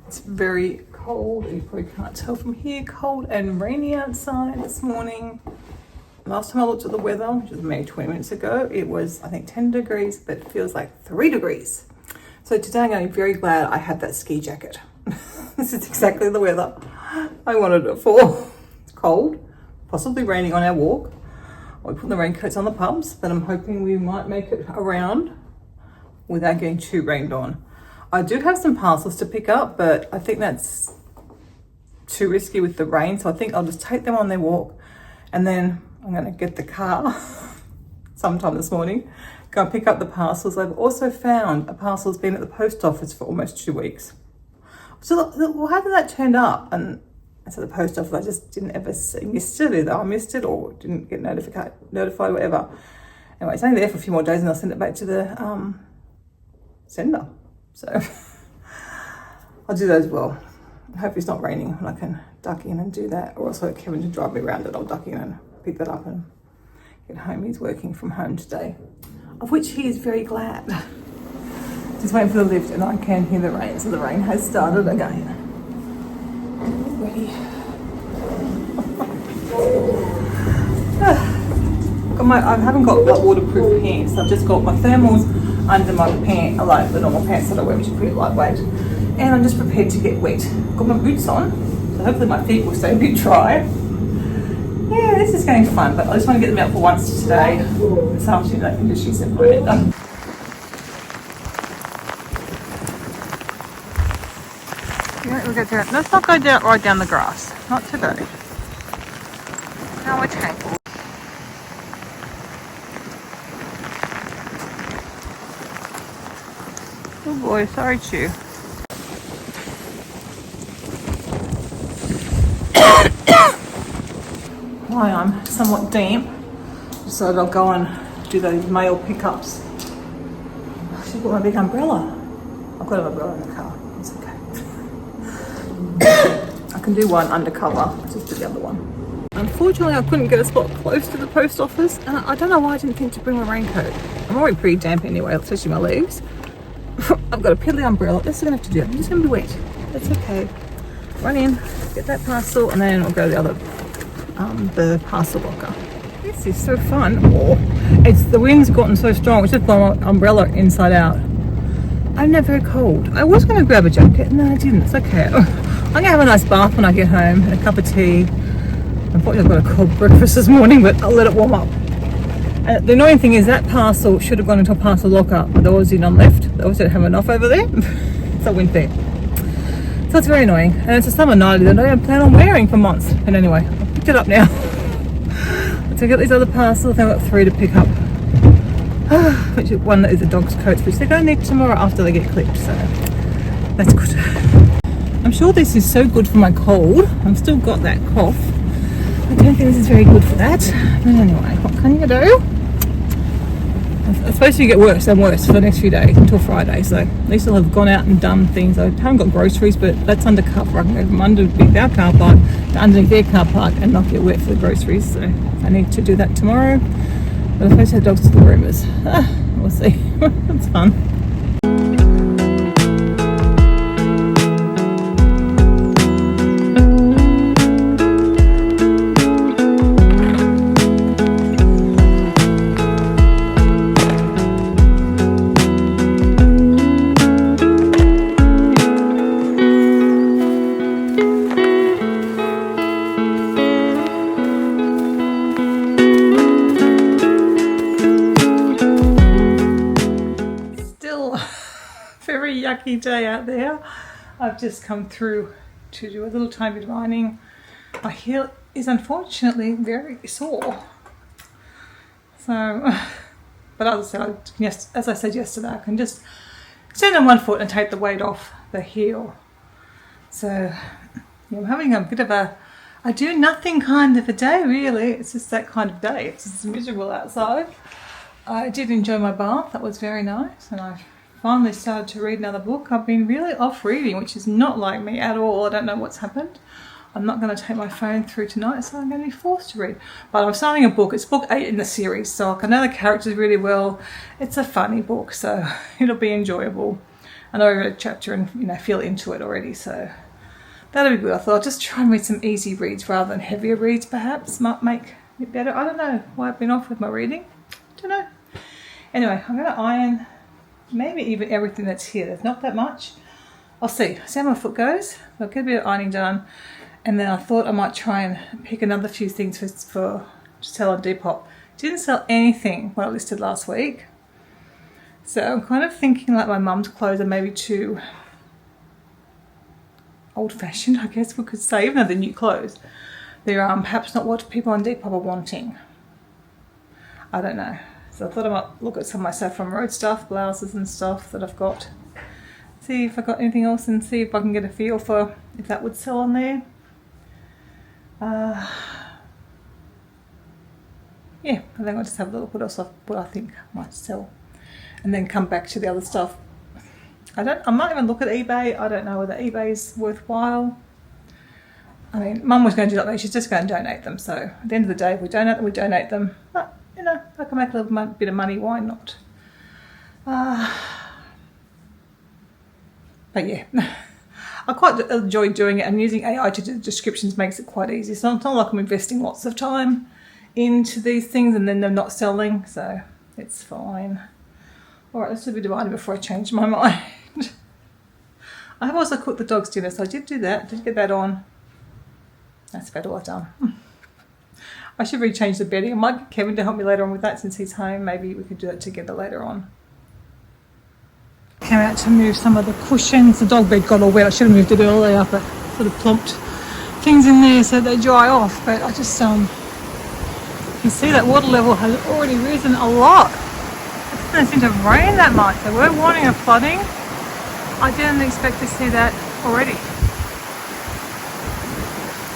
It's very cold, you probably can't tell from here, cold and rainy outside this morning. Last time I looked at the weather, which was maybe 20 minutes ago, it was I think 10 degrees, but it feels like 3 degrees. So today I'm going to be very glad I had that ski jacket. This is exactly the weather I wanted it for. It's cold, possibly raining on our walk. We put the raincoats on the pubs, but I'm hoping we might make it around without getting too rained on. I do have some parcels to pick up, but I think that's too risky with the rain. So I think I'll just take them on their walk, and then I'm going to get the car sometime this morning, go and pick up the parcels. I've also found a parcel's been at the post office for almost 2 weeks. So well, how did that turn up? And I said the post office, I just didn't ever see, missed it either. I missed it or didn't get notified, whatever. Anyway, it's only there for a few more days and I'll send it back to the sender. So I'll do that as well. Hopefully it's not raining and I can duck in and do that. Or also Kevin to drive me around it. I'll duck in and pick that up and get home. He's working from home today, of which he is very glad. Just waiting for the lift and I can hear the rain. So the rain has started again. Ready. I haven't got like waterproof pants. I've just got my thermals under my pants, like the normal pants that I wear, which are pretty lightweight. And I'm just prepared to get wet. Got my boots on, so hopefully my feet will stay a bit dry. Yeah, this is going fun, but I just want to get them out for once today. This afternoon I can just use them for a minute. Let's not go down right down the grass. Not today. Now we're tangled. Oh boy, sorry Chew. Why I'm somewhat damp, so I'll go and do those mail pickups. She's got my big umbrella. I've got an umbrella in the car. It's okay. I can do one undercover. I'll just do the other one. Unfortunately, I couldn't get a spot close to the post office, and I don't know why I didn't think to bring my raincoat. I'm already pretty damp anyway, especially my legs. I've got a piddly umbrella. This is gonna have to do. I'm just gonna be wet. That's okay. Run in, get that parcel, and then I'll go to the other, the parcel locker. This is so fun. Oh, it's the wind's gotten so strong. It's just blown my umbrella inside out. I'm now very cold. I was gonna grab a jacket, no, I didn't. It's okay. I'm gonna have a nice bath when I get home and a cup of tea. Unfortunately, I've got a cold breakfast this morning, but I'll let it warm up. The annoying thing is that parcel should have gone into a parcel locker, but there was none left. They also don't have enough over there, so I went there. So it's very annoying, and it's a summer nightie that I don't plan on wearing for months. But anyway, I picked it up now. So I got these other parcels. I've got 3 to pick up. Which is one that is the dog's coats, which they're going to need tomorrow after they get clipped. So that's good. I'm sure this is so good for my cold. I've still got that cough. I don't think this is very good for that. But anyway, what can you do? It's supposed to get worse and worse for the next few days until Friday. So at least I'll have gone out and done things. I haven't got groceries, but that's undercover. I can go from underneath our car park to underneath their car park and not get wet for the groceries. So I need to do that tomorrow. But if I take dogs to the groomers, we'll see. It's fun. Very yucky day out there. I've just come through to do a little tiny bit of ironing. My heel is unfortunately very sore. So, but as I said yesterday, I can just stand on one foot and take the weight off the heel. So yeah, I'm having a bit of a do nothing kind of a day really. It's just that kind of day. It's just miserable outside. I did enjoy my bath. That was very nice, and I finally started to read another book. I've been really off reading, which is not like me at all. I don't know what's happened. I'm not going to take my phone through tonight, so I'm going to be forced to read. But I'm starting a book. It's book 8 in the series, so I know the characters really well. It's a funny book, so it'll be enjoyable. I know I read a chapter and, you know, feel into it already, so that'll be good. I thought I'll just try and read some easy reads rather than heavier reads, perhaps. Might make it better. I don't know why I've been off with my reading. Don't know. Anyway, I'm going to iron maybe even everything that's here. There's not that much. I'll see how my foot goes. I'll get a bit of ironing done, and then I thought I might try and pick another few things for to sell on Depop. Didn't sell anything when I listed last week. So I'm kind of thinking like my mum's clothes are maybe too old-fashioned, I guess we could say, even though they're new clothes. They're perhaps not what people on Depop are wanting. I don't know. So I thought I might look at some of my Saffron Road stuff, blouses and stuff that I've got. See if I got anything else and see if I can get a feel for if that would sell on there. Yeah, I think I'll just have a look what I think might sell, and then come back to the other stuff. I might even look at eBay. I don't know whether eBay's worthwhile. I mean, Mum was going to do that, she's just going to donate them. So at the end of the day, if we donate them, we donate them. But, you know, if I can make a little bit of money, why not? But yeah, I quite enjoy doing it, and using AI to do descriptions makes it quite easy. So it's not like I'm investing lots of time into these things and then they're not selling, so it's fine. Alright, let's do a bit of ironing before I change my mind. I have also cooked the dog's dinner, so I did do that. Did get that on. That's about all I've done. I should rechange the bedding. I might get Kevin to help me later on with that since he's home. Maybe we could do it together later on. Came out to move some of the cushions. The dog bed got all wet. I should have moved it earlier, but sort of plumped things in there so they dry off. But I just you see that water level has already risen a lot. It doesn't seem to have rained that much. They were warning of flooding. I didn't expect to see that already.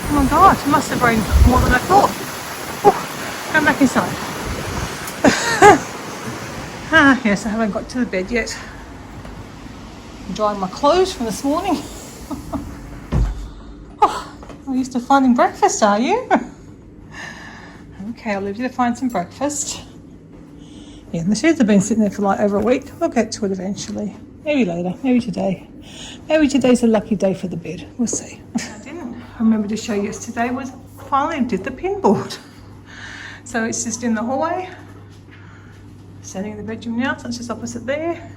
Oh my gosh, it must have rained more than I thought. Oh, come back inside. Yes, I haven't got to the bed yet. I'm drying my clothes from this morning. Oh, are you used to finding breakfast, are you? Okay, I'll leave you to find some breakfast. Yeah, the sheets have been sitting there for like over a week. We'll get to it eventually. Maybe later, maybe today. Maybe today's a lucky day for the bed. We'll see. I didn't remember to show you yesterday was finally did the pin board. So it's just in the hallway. Standing in the bedroom now, so it's just opposite there.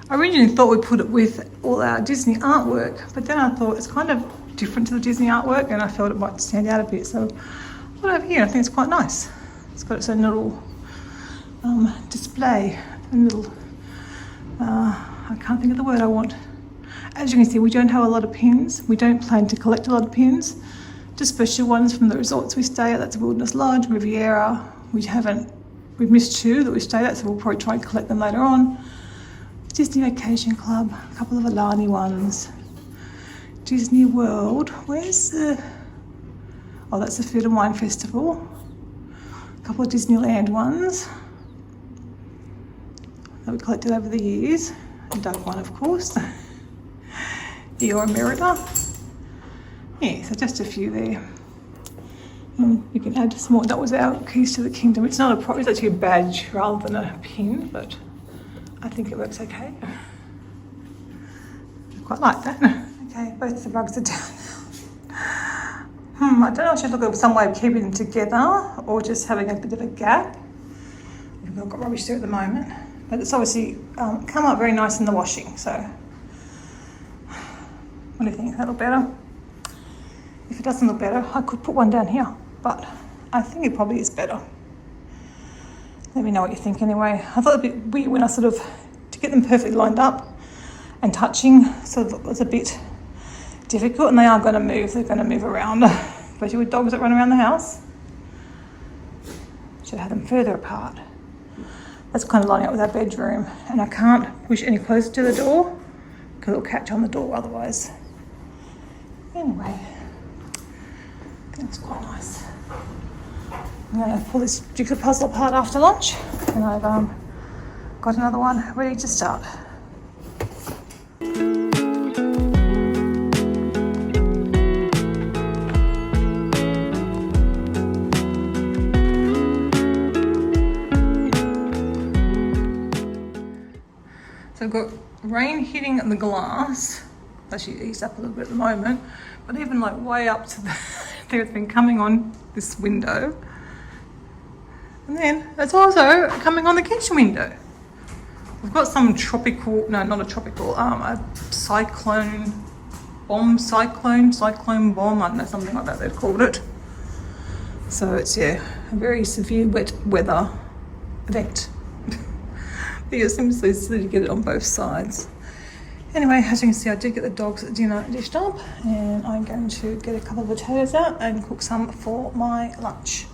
I originally thought we'd put it with all our Disney artwork, but then I thought it's kind of different to the Disney artwork and I felt it might stand out a bit. So I put it over here. I think it's quite nice. It's got its own little display, a little, I can't think of the word I want. As you can see, we don't have a lot of pins. We don't plan to collect a lot of pins, just special ones from the resorts we stay at. That's Wilderness Lodge, Riviera. We've missed two that we stayed at, so we'll probably try and collect them later on. Disney Vacation Club, a couple of Alani ones. Disney World, where's the, oh, that's the Food and Wine Festival. A couple of Disneyland ones that we collected over the years. A Doug one, of course. Eeyore Merida. Yeah, so just a few there. And you can add some more. That was our Keys to the Kingdom. It's not it's actually a badge rather than a pin, but I think it works okay. I quite like that. Okay, both the rugs are down now. I don't know if I should look at some way of keeping them together or just having a bit of a gap. I've got rubbish there at the moment. But it's obviously come up very nice in the washing, so what do you think? Does that look better? If it doesn't look better, I could put one down here, but I think it probably is better. Let me know what you think anyway. I thought it'd be weird when I to get them perfectly lined up and touching, sort of was a bit difficult, and they are going to move. They're going to move around, especially with dogs that run around the house. Should have them further apart. That's kind of lining up with our bedroom, and I can't push any closer to the door because it'll catch on the door otherwise. Anyway, that's quite nice. I'm going to pull this jigsaw puzzle apart after lunch, and I've got another one ready to start. So I've got rain hitting the glass. Actually eased up a little bit at the moment, but even like way up to the there, it's been coming on this window, and then it's also coming on the kitchen window. We've got some tropical, no, not a tropical, a cyclone bomb, I don't know, something like that they've called it. So it's, yeah, a very severe wet weather event. But yeah, it seems so silly to get it on both sides. Anyway, as you can see, I did get the dogs' dinner dished up, and I'm going to get a couple of potatoes out and cook some for my lunch.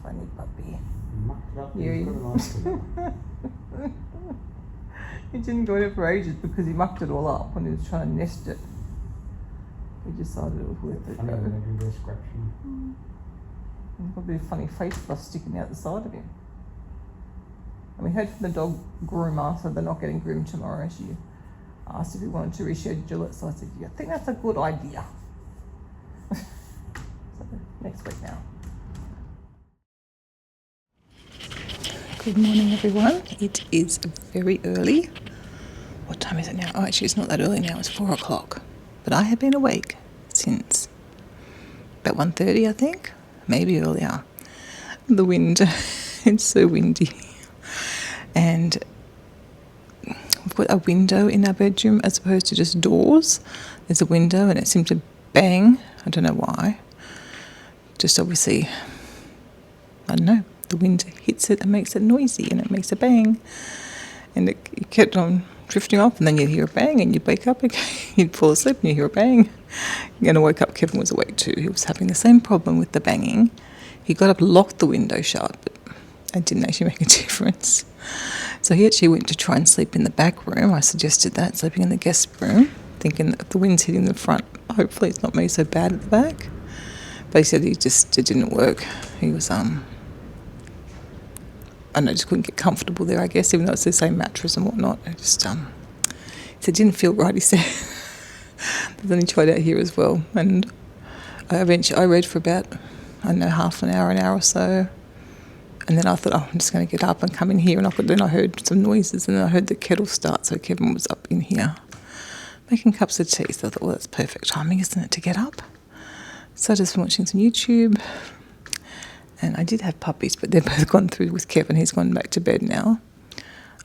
funny puppy. He didn't go it for ages because he mucked it all up when he was trying to nest it. He decided it was worth it. Funny when they do scratching. There's probably a funny face fluff sticking out the side of him. And we heard from the dog groomer, so they're not getting groomed tomorrow. She asked if we wanted to reschedule it, so I said, yeah, I think that's a good idea. So next week now. Good morning, everyone. It is very early. What time is it now? Oh, actually, it's not that early now. It's 4 o'clock. But I have been awake since about 1:30, I think. Maybe earlier. The wind, it's so windy. And we've got a window in our bedroom as opposed to just doors. There's a window and it seemed to bang. I don't know why. Just obviously, I don't know, the wind hits it and makes it noisy and it makes a bang. And it kept on drifting off, and then you'd hear a bang and you'd wake up again. You'd fall asleep and you'd hear a bang. And I woke up, Kevin was awake too. He was having the same problem with the banging. He got up, locked the window shut, but it didn't actually make a difference. So he actually went to try and sleep in the back room. I suggested that, sleeping in the guest room, thinking that if the wind's hitting the front, hopefully it's not made so bad at the back. But he said it didn't work. He was, I don't know, just couldn't get comfortable there, I guess, even though it's the same mattress and whatnot. It just, So it didn't feel right, he said. Then he tried out here as well. And I read for about, I don't know, half an hour or so. And then I thought, I'm just going to get up and come in here. And then I heard some noises, and then I heard the kettle start. So Kevin was up in here making cups of tea. So I thought, well, that's perfect timing, isn't it, to get up? So I just been watching some YouTube. And I did have puppies, but they've both gone through with Kevin. He's gone back to bed now.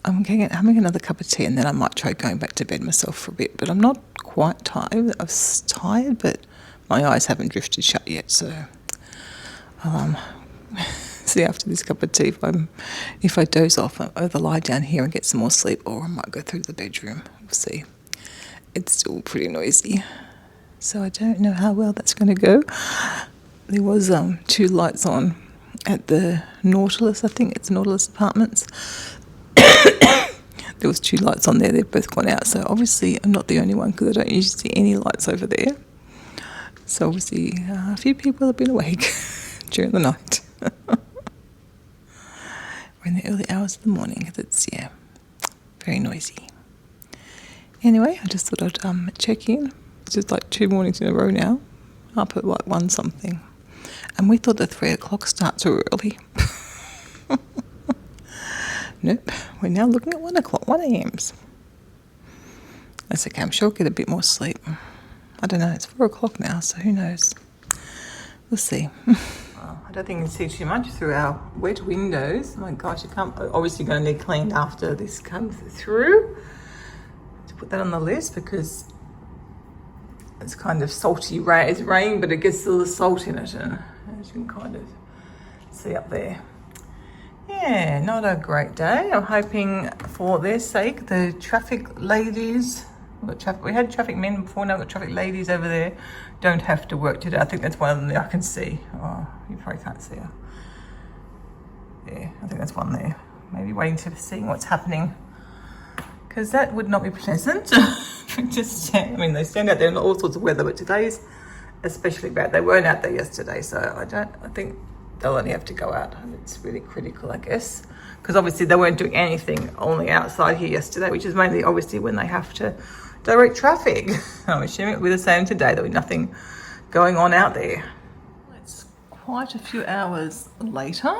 I'm having another cup of tea, and then I might try going back to bed myself for a bit. But I'm not quite tired. I was tired, but my eyes haven't drifted shut yet. So I'll see after this cup of tea if I doze off, I'll either lie down here and get some more sleep, or I might go through to the bedroom. We'll see. It's still pretty noisy, so I don't know how well that's going to go. There was 2 lights on at the Nautilus. I think it's Nautilus Apartments. There was 2 lights on there. They've both gone out. So obviously I'm not the only one, because I don't usually see any lights over there. So obviously a few people have been awake during the night. We're in the early hours of the morning, because it's, very noisy. Anyway, I just thought I'd check in. It's just like 2 mornings in a row now. Up at like 1 something. And we thought the 3 o'clock start too early. Nope, we're now looking at 1 o'clock, 1 a.m.s. That's okay, I'm sure I'll get a bit more sleep. I don't know, it's 4 o'clock now, so who knows? We'll see. Well, I don't think you can see too much through our wet windows. Oh my gosh, obviously going to need cleaned after this comes through. To put that on the list, because it's kind of salty rain. It's rain, but it gets a little salt in it, and as you can kind of see up there. Yeah, not a great day. I'm hoping for their sake, the traffic ladies, we had traffic men before, now we've got traffic ladies over there, don't have to work today. I think that's one of them that I can see. Oh, you probably can't see her. Yeah, I think that's one there. Maybe waiting to see what's happening, because that would not be pleasant. Just, I mean, they stand out there in all sorts of weather, but today's especially bad. They weren't out there yesterday, so I think they'll only have to go out if it's really critical, I guess. Because obviously they weren't doing anything only outside here yesterday, which is mainly obviously when they have to direct traffic. I'm assuming it'll be the same today. There'll be nothing going on out there. It's quite a few hours later.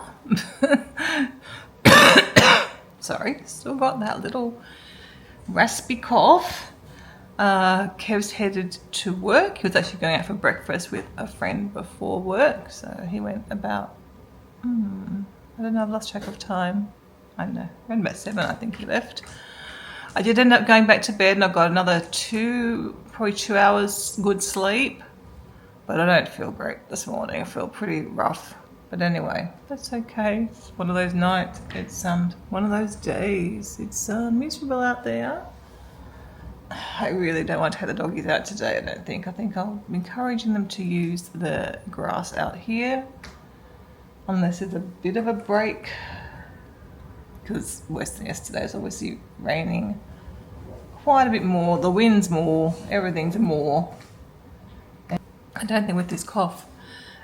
Sorry, still got that little raspy cough. Kev's headed to work. He was actually going out for breakfast with a friend before work, so he went about, I don't know, I've lost track of time. I don't know, around about 7 I think he left. I did end up going back to bed, and I got another probably 2 hours good sleep, but I don't feel great this morning. I feel pretty rough, but anyway, that's okay. It's one of those nights. It's one of those days. It's miserable out there. I really don't want to have the doggies out today, I don't think. I think I'll be encouraging them to use the grass out here, unless it's a bit of a break, because worse than yesterday. It's obviously raining quite a bit more, the wind's more, everything's more. And I don't think with this cough,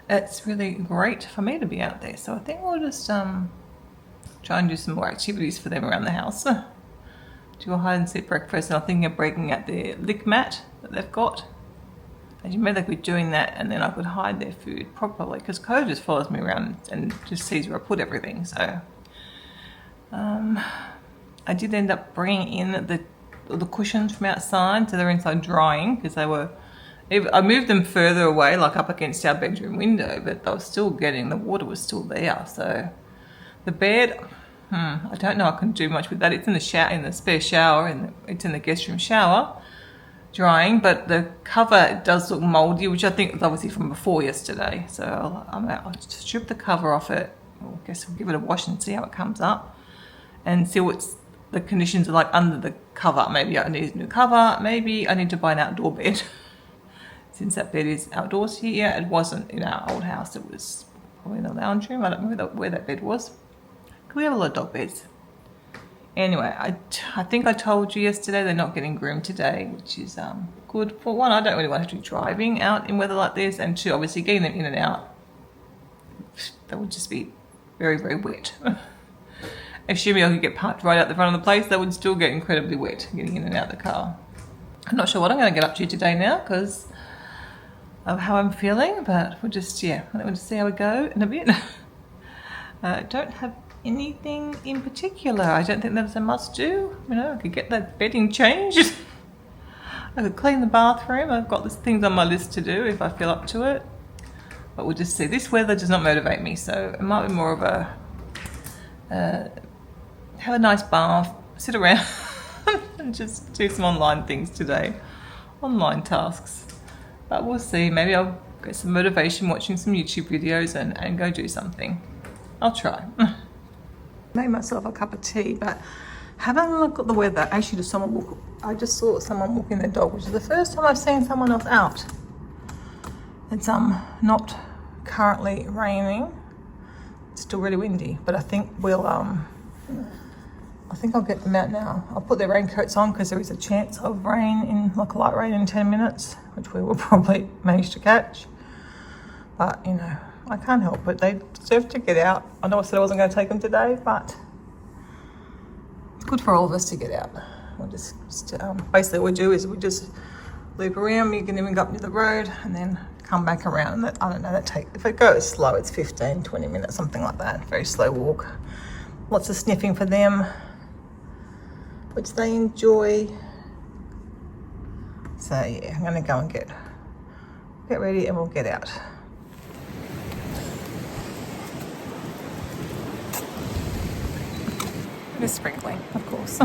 it's really great for me to be out there. So I think we'll just try and do some more activities for them around the house. Do a hide and seek breakfast, and I'm thinking of breaking out their lick mat that they've got. As you may, they could be doing that, and then I could hide their food properly, because Code just follows me around and just sees where I put everything. So I did end up bringing in the cushions from outside, so they're inside drying, because I moved them further away, like up against our bedroom window, but they were still the water was still there. So the bed, I don't know I can do much with that. It's in the spare shower, and it's in the guest room shower, drying, but the cover does look mouldy, which I think was obviously from before yesterday. So I'll strip the cover off it. I guess we'll give it a wash and see how it comes up, and see what the conditions are like under the cover. Maybe I need a new cover. Maybe I need to buy an outdoor bed, since that bed is outdoors here. It wasn't in our old house. It was probably in the lounge room. I don't remember where that bed was. We have a lot of dog beds. Anyway, I think I told you yesterday they're not getting groomed today, which is good. For one, I don't really want to be driving out in weather like this, and two, obviously getting them in and out, that would just be very, very wet. Assuming I could get parked right out the front of the place, that would still get incredibly wet getting in and out the car. I'm not sure what I'm going to get up to today now because of how I'm feeling, but we'll just see how we go in a bit. Don't have anything in particular. I don't think that's a must do. You know, I could get that bedding changed. I could clean the bathroom. I've got these things on my list to do if I feel up to it. But we'll just see. This weather does not motivate me, so it might be more of a have a nice bath, sit around and just do some online things today. Online tasks. But we'll see. Maybe I'll get some motivation watching some YouTube videos and go do something. I'll try. Made myself a cup of tea, but having a look at the weather. Actually, I just saw someone walking their dog, which is the first time I've seen someone else out. It's not currently raining. It's still really windy, but I think I'll get them out now. I'll put their raincoats on because there is a chance of rain, like light rain in 10 minutes, which we will probably manage to catch. But, you know, I can't help it. They deserve to get out. I know I said I wasn't going to take them today, but it's good for all of us to get out. We'll just basically what we do is we just loop around. You can even go up near the road and then come back around. And I don't know, if it goes slow, it's 15, 20 minutes, something like that. Very slow walk. Lots of sniffing for them, which they enjoy. So yeah, I'm going to go and get ready and we'll get out. It is sprinkling, of course.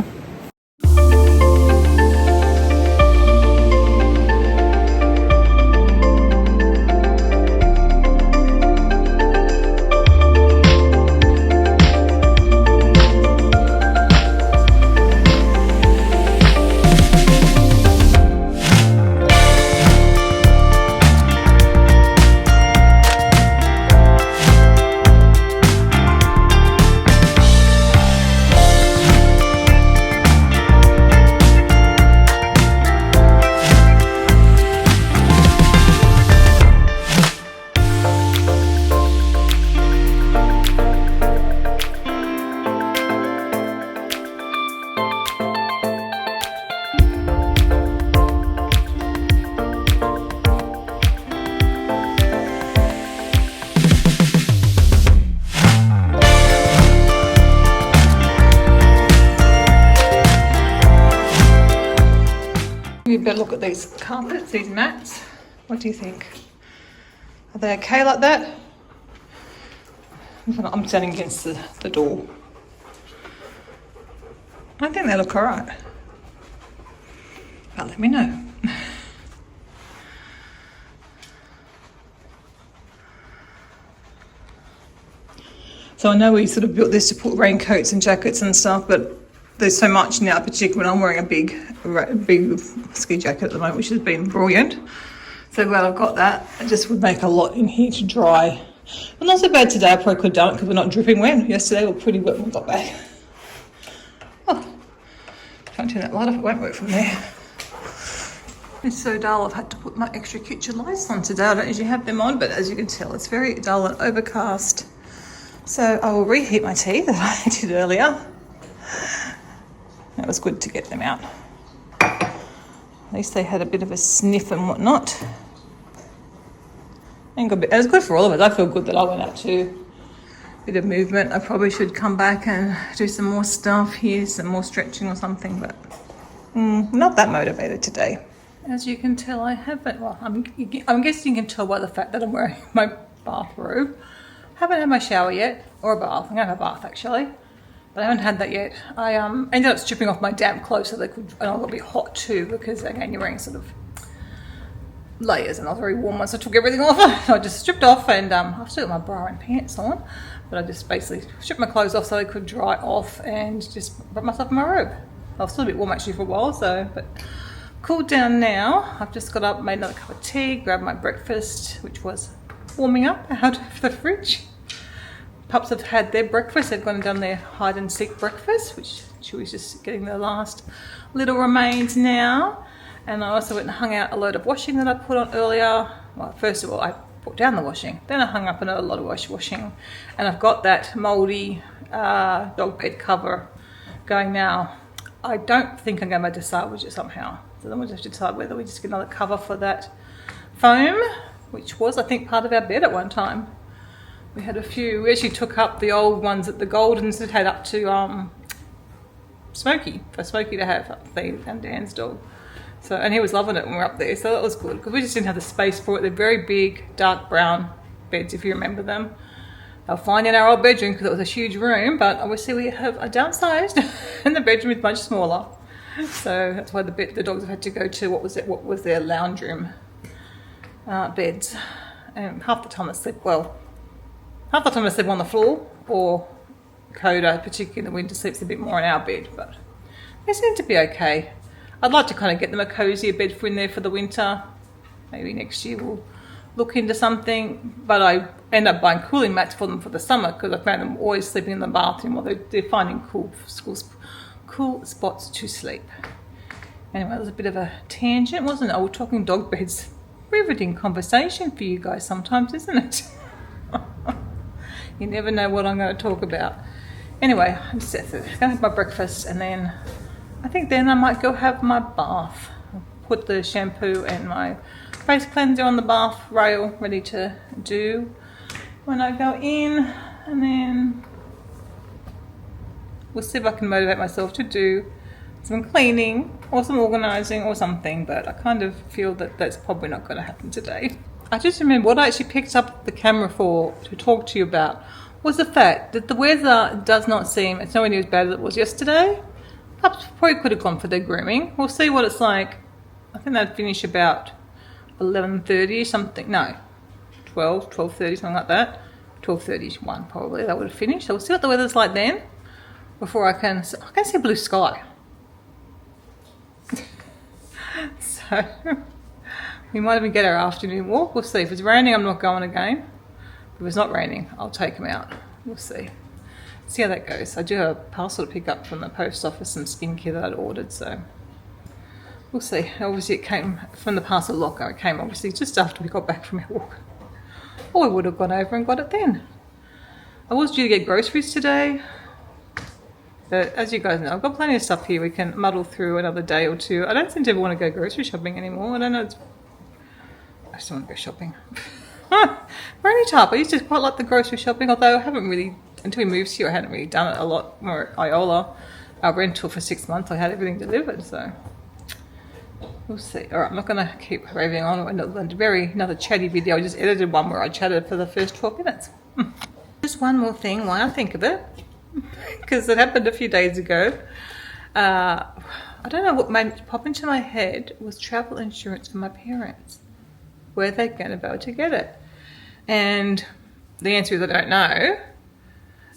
You better look at these carpets, these mats. What do you think? Are they okay like that? I'm standing against the door. I think they look alright. But let me know. So I know we sort of built this to put raincoats and jackets and stuff, but there's so much now, particularly when I'm wearing a big ski jacket at the moment, which has been brilliant. So glad I've got that. It just would make a lot in here to dry. Well, not so bad today. I probably could have done it because we're not dripping wet. Yesterday we were pretty wet when we got back. Oh, can't turn that light off. It won't work from there. It's so dull. I've had to put my extra kitchen lights on today. I don't usually have them on, but as you can tell, it's very dull and overcast. So I will reheat my tea that I did earlier. It was good to get them out. At least they had a bit of a sniff and whatnot. And it was good for all of us. I feel good that I went out too. Bit of movement. I probably should come back and do some more stuff here, some more stretching or something, but not that motivated today. As you can tell, I haven't. Well, I'm guessing you can tell by the fact that I'm wearing my bathrobe. Haven't had my shower yet, or a bath. I'm gonna have a bath actually. But I haven't had that yet. I ended up stripping off my damp clothes so they could, and I got a bit hot too because again you're wearing sort of layers and I was very warm once I took everything off. So I just stripped off and I've still got my bra and pants on, but I just basically stripped my clothes off so they could dry off and just put myself in my robe. I was still a bit warm actually for a while, so, but cooled down now. I've just got up, made another cup of tea, grabbed my breakfast, which was warming up out of the fridge. Pups have had their breakfast. They've gone and done their hide and seek breakfast, which Chewy's just getting the last little remains now. And I also went and hung out a load of washing that I put on earlier. Well, first of all, I put down the washing. Then I hung up another lot of washing. And I've got that mouldy dog bed cover going now. I don't think I'm going to salvage it somehow. So then we'll just decide whether we just get another cover for that foam, which was, I think, part of our bed at one time. We had a few. We actually took up the old ones that the Goldens had up to Smokey, for Smokey to have up there, and Dan's dog. So, and he was loving it when we were up there, so that was good, because we just didn't have the space for it. They're very big, dark brown beds, if you remember them. They'll find in our old bedroom because it was a huge room, but obviously we have a downsized and the bedroom is much smaller. So that's why the dogs have had to go to, what was their lounge room beds. And half the time they sleep on the floor, or Coda, particularly in the winter, sleeps a bit more in our bed, but they seem to be okay. I'd like to kind of get them a cozier bed for in there for the winter. Maybe next year we'll look into something, but I end up buying cooling mats for them for the summer because I found them always sleeping in the bathroom, or they're finding cool spots to sleep. Anyway, it was a bit of a tangent, wasn't it? Oh, we're talking dog beds. Riveting conversation for you guys sometimes, isn't it? You never know what I'm going to talk about. Anyway, I'm just going to have my breakfast, and then I think then I might go have my bath. I'll put the shampoo and my face cleanser on the bath rail ready to do when I go in, and then we'll see if I can motivate myself to do some cleaning or some organising or something, but I kind of feel that that's probably not going to happen today. I just remember what I actually picked up the camera for to talk to you about was the fact that the weather does not seem, it's nowhere near as bad as it was yesterday. Pups probably could have gone for their grooming. We'll see what it's like. I think they'd finish about 11:30 something, no, 12:30, something like that. 12:31 probably that would have finished. So we'll see what the weather's like then before I can see blue sky. So we might even get our afternoon walk. We'll see. If it's raining, I'm not going again. If it's not raining, I'll take them out. We'll see. See how that goes. I do have a parcel to pick up from the post office, some skincare that I'd ordered, so we'll see. Obviously it came from the parcel locker. It came obviously just after we got back from our walk. Or we would have gone over and got it then. I was due to get groceries today, but as you guys know, I've got plenty of stuff here. We can muddle through another day or two. I don't seem to ever want to go grocery shopping anymore. I don't know. I just don't want to go shopping. Very tough. I used to quite like the grocery shopping, although I haven't really, until we moved here, I hadn't really done it a lot more at Iola. Our rental for 6 months, I had everything delivered, so we'll see. All right, I'm not going to keep raving on. Another chatty video. I just edited one where I chatted for the first 12 minutes. Just one more thing while I think of it, because it happened a few days ago. I don't know what popped into my head was travel insurance for my parents. Were they going to be able to get it? And the answer is I don't know.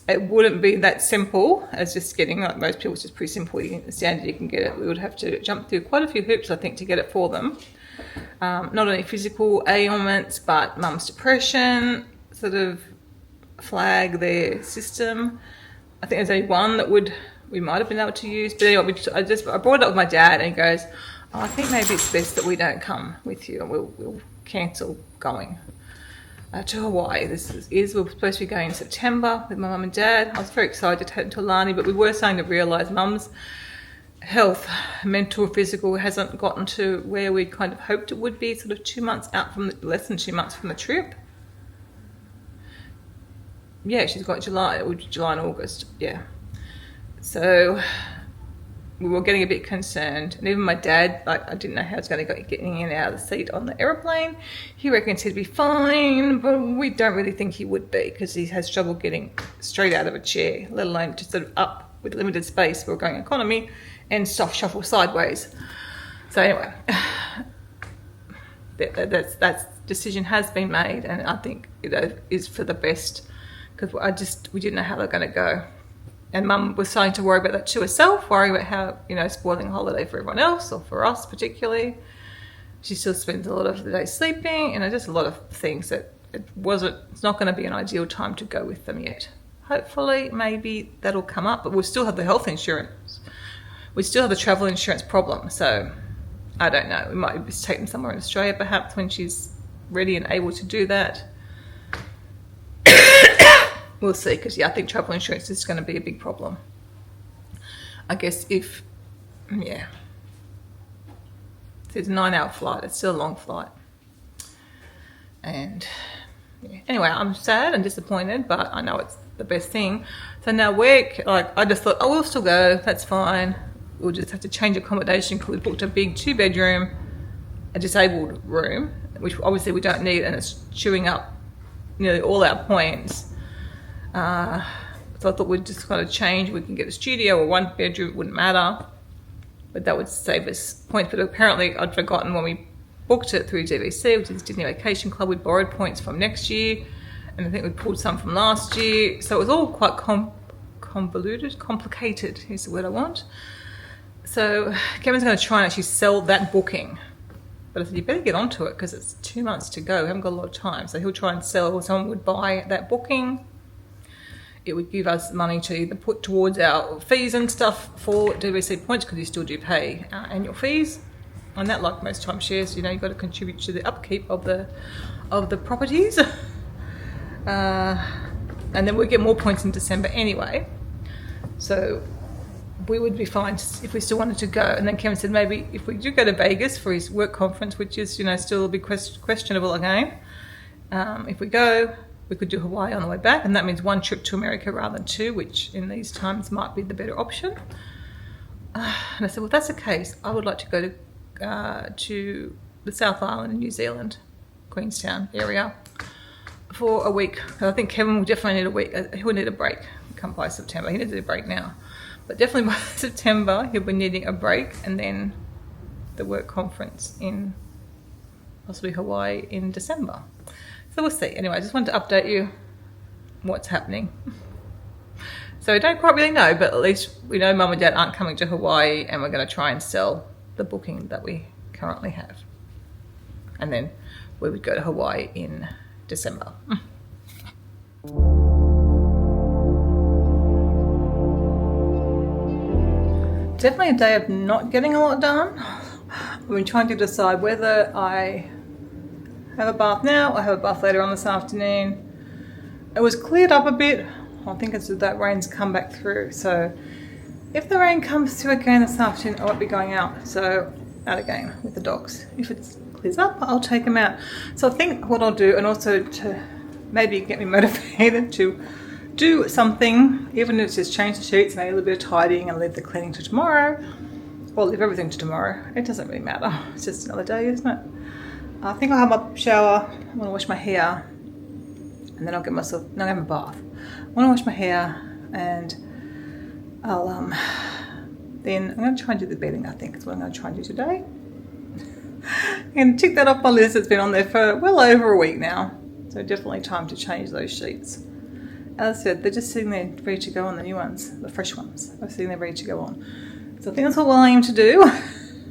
It wouldn't be that simple as just getting, like most people, it's just pretty simple. You understand you can get it. We would have to jump through quite a few hoops, I think, to get it for them. Not only physical ailments, but mum's depression sort of flag their system. I think there's only one that we might have been able to use. But anyway, I brought it up with my dad, and he goes, I think maybe it's best that we don't come with you, and we'll cancel going to Hawaii. We're supposed to be going in September with my mum and dad. I was very excited to head to Alani, but we were starting to realise mum's health, mental, physical, hasn't gotten to where we kind of hoped it would be, sort of 2 months out from less than 2 months from the trip. Yeah, she's got July and August, yeah. So we were getting a bit concerned, and even my dad, like, I didn't know how I was going to get in and out of the seat on the aeroplane. He reckons he'd be fine, but we don't really think he would be, because he has trouble getting straight out of a chair, let alone just sort of up with limited space. We're going economy and soft shuffle sideways. So anyway, that decision has been made, and I think it is for the best, because we didn't know how they're going to go. And mum was starting to worry about that too herself, worry about how, spoiling a holiday for everyone else, or for us particularly. She still spends a lot of the day sleeping, just a lot of things that it's not going to be an ideal time to go with them yet. Hopefully, maybe that'll come up, but we'll still have the health insurance. We still have the travel insurance problem, so I don't know. We might just take them somewhere in Australia perhaps when she's ready and able to do that. We'll see, because I think travel insurance is going to be a big problem. I guess It's a 9-hour flight. It's still a long flight. And yeah. Anyway, I'm sad and disappointed, but I know it's the best thing. So now I just thought, we'll still go. That's fine. We'll just have to change accommodation because we booked a big 2-bedroom, a disabled room, which obviously we don't need, and it's chewing up nearly all our points. So I thought we'd just kind of change. We can get a studio or 1 bedroom, it wouldn't matter, but that would save us points. But apparently I'd forgotten when we booked it through DVC, which is Disney Vacation Club, we borrowed points from next year, and I think we pulled some from last year. So it was all quite complicated is the word I want. So Kevin's going to try and actually sell that booking. But I said, you better get onto it because it's 2 months to go. We haven't got a lot of time. So he'll try and sell, or someone would buy that booking. It would give us money to either put towards our fees and stuff for DVC points, because you still do pay annual fees. And that, like most timeshares, you know, you've got to contribute to the upkeep of the properties. And then we get more points in December anyway. So we would be fine if we still wanted to go. And then Kevin said maybe if we do go to Vegas for his work conference, which is, you know, still a bit questionable again, if we go, we could do Hawaii on the way back, and that means 1 trip to America rather than 2, which in these times might be the better option. And I said, well, if that's the case, I would like to go to the South Island in New Zealand, Queenstown area, for a week. I think Kevin will definitely need a week. He'll need a break come by September. He needs a break now. But definitely by September, he'll be needing a break, and then the work conference in possibly Hawaii in December. So we'll see. Anyway, I just wanted to update you what's happening. So we don't quite really know, but at least we know Mum and Dad aren't coming to Hawaii, and we're going to try and sell the booking that we currently have. And then we would go to Hawaii in December. Definitely a day of not getting a lot done. I've been trying to decide whether I have a bath now or have a bath later on this afternoon. It was cleared up a bit. I think it's that rain's come back through. So if the rain comes through again this afternoon, I won't be going out. So out again with the dogs. If it clears up, I'll take them out. So I think what I'll do, and also to maybe get me motivated to do something, even if it's just change the sheets, maybe a little bit of tidying and leave the cleaning to tomorrow, or leave everything to tomorrow. It doesn't really matter. It's just another day, isn't it? I think I'll have my shower. I want to wash my hair, and then I'll get myself. No, I have a bath. I want to wash my hair, and I'll then I'm going to try and do the bedding. I think is what I'm going to try and do today. And tick that off my list. It's been on there for well over a week now, so definitely time to change those sheets. As I said, they're just sitting there ready to go on, the new ones, the fresh ones. They're sitting there ready to go on. So I think that's what we'll aim to do.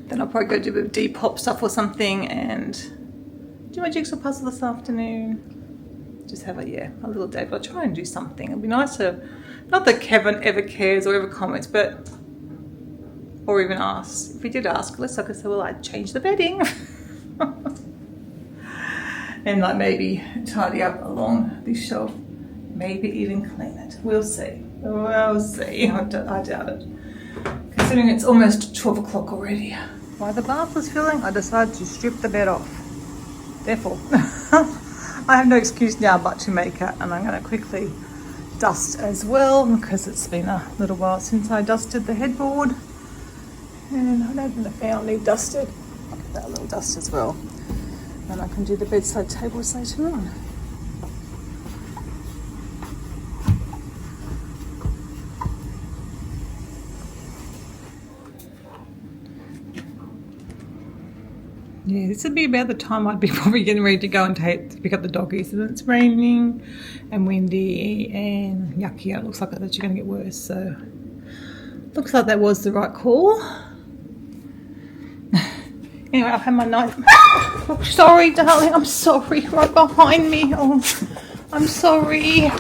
Then I'll probably go do a bit of Depop stuff or something and do my jigsaw puzzle this afternoon. Just have a little day, but I'll try and do something. It'll be nice to, not that Kevin ever cares or ever comments, but, or even asks. If he did ask, let's look and say, well, I'd change the bedding. And like maybe tidy up along this shelf. Maybe even clean it. We'll see. We'll see. I doubt it. Considering it's almost 12 o'clock already. While the bath was filling, I decided to strip the bed off. Therefore, I have no excuse now but to make it. And I'm going to quickly dust as well, because it's been a little while since I dusted the headboard. And I don't think the fan need dusted. I'll give that a little dust as well. And I can do the bedside tables later on. Yeah, this would be about the time I'd be probably getting ready to go and pick up the doggies. And it's raining and windy and yucky. It looks like it's actually going to get worse. So looks like that was the right call. Anyway, I've had my night. Oh, sorry, darling. I'm sorry. Right behind me. Oh, I'm sorry.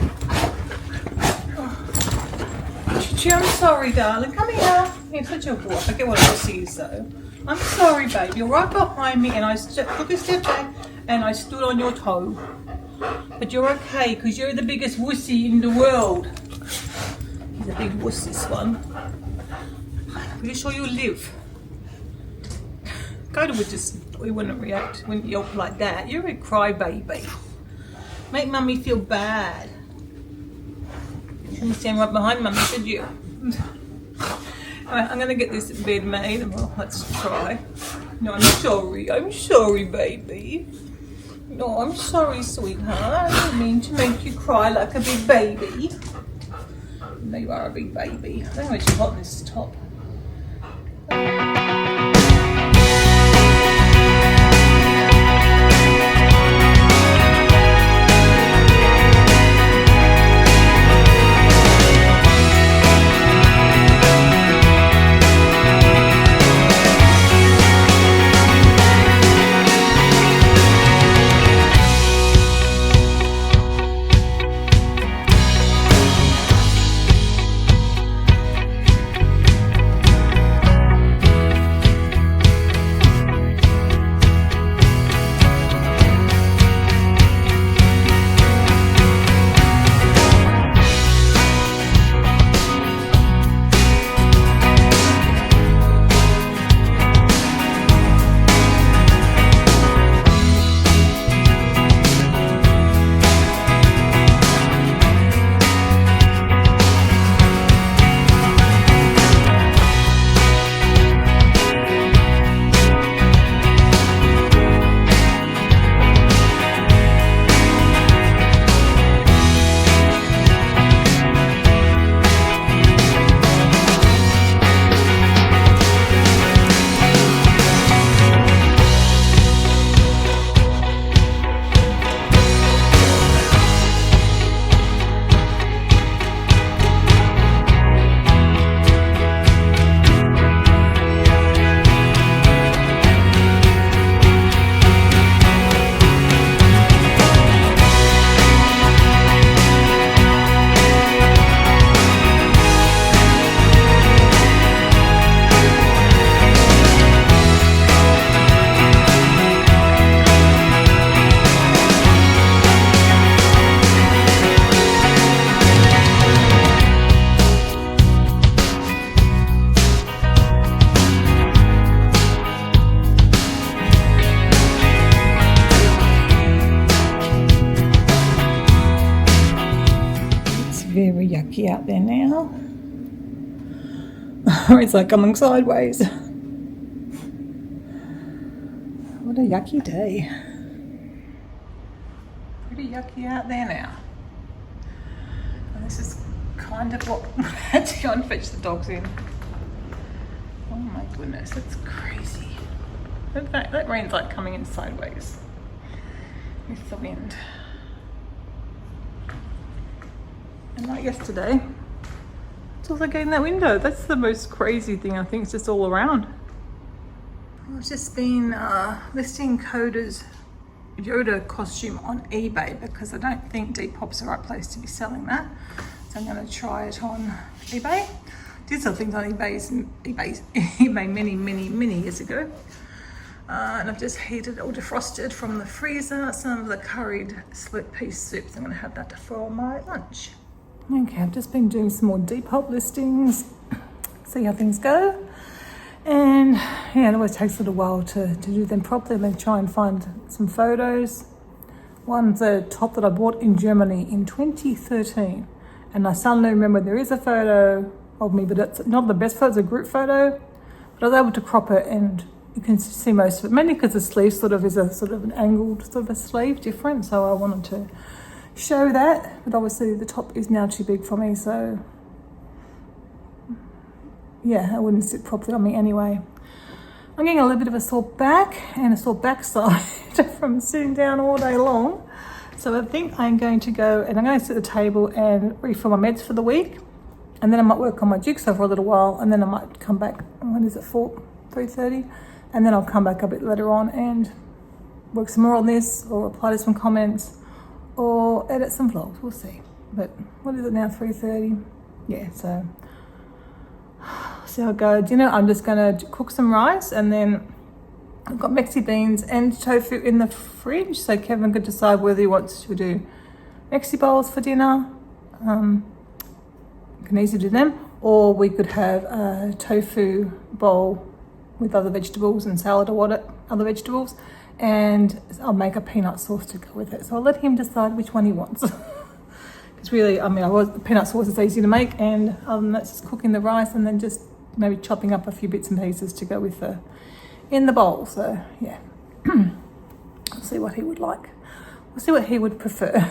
Chichi, I'm sorry, darling. Come here. You're such a boy. I get what Aussie is, though. I'm sorry, babe. You're right behind me, and I took a step back, and I stood on your toe. But you're okay, because you're the biggest wussy in the world. He's a big wuss, this one. Pretty sure you live. Coda we wouldn't react, wouldn't yelp like that. You're a crybaby. Make mummy feel bad. You shouldn't stand right behind mummy, should you? Alright, I'm gonna get this bed made and let's try. No, I'm sorry, baby. No, I'm sorry, sweetheart. I didn't mean to make you cry like a big baby. No, you are a big baby. I don't know what's hot in this top. Very yucky out there now. It's like coming sideways. What a yucky day. Pretty yucky out there now. And this is kind of what I had to go and fetch the dogs in. Oh my goodness, that's crazy. That rain's like coming in sideways with the wind. And like yesterday, it's also getting that window. That's the most crazy thing. I think it's just all around. I've just been listing Coda's Yoda costume on eBay because I don't think Depop's the right place to be selling that. So I'm going to try it on eBay. Did sell things on eBay many years ago. And I've just heated or defrosted from the freezer some of the curried split piece soups. I'm going to have that for my lunch. Okay, I've just been doing some more Depop listings, see how things go. And yeah, it always takes a little while to do them properly. Then try and find some photos. One's a top that I bought in Germany in 2013. And I suddenly remember there is a photo of me, but it's not the best photo, it's a group photo. But I was able to crop it and you can see most of it, mainly because the sleeve sort of is a sort of an angled sort of a sleeve, different. So I wanted to show that, but obviously the top is now too big for me, so yeah, it wouldn't sit properly on me anyway. I'm getting a little bit of a sore back and a sore backside from sitting down all day long. So I think I'm going to go and I'm going to sit at the table and refill my meds for the week. And then I might work on my jigsaw for a little while and then I might come back, when is it, 3:30? And then I'll come back a bit later on and work some more on this or reply to some comments or edit some vlogs, we'll see. But what is it now, 3:30? Yeah, so see how it goes. You know, I'm just gonna cook some rice and then I've got Mexi beans and tofu in the fridge, so Kevin could decide whether he wants to do Mexi bowls for dinner. Can easily do them, or we could have a tofu bowl with other vegetables and salad or other vegetables, and I'll make a peanut sauce to go with it. So I'll let him decide which one he wants. It's really, the peanut sauce is easy to make, and that's just cooking the rice and then just maybe chopping up a few bits and pieces to go with in the bowl. So yeah, I'll see what he would like. We'll see what he would prefer.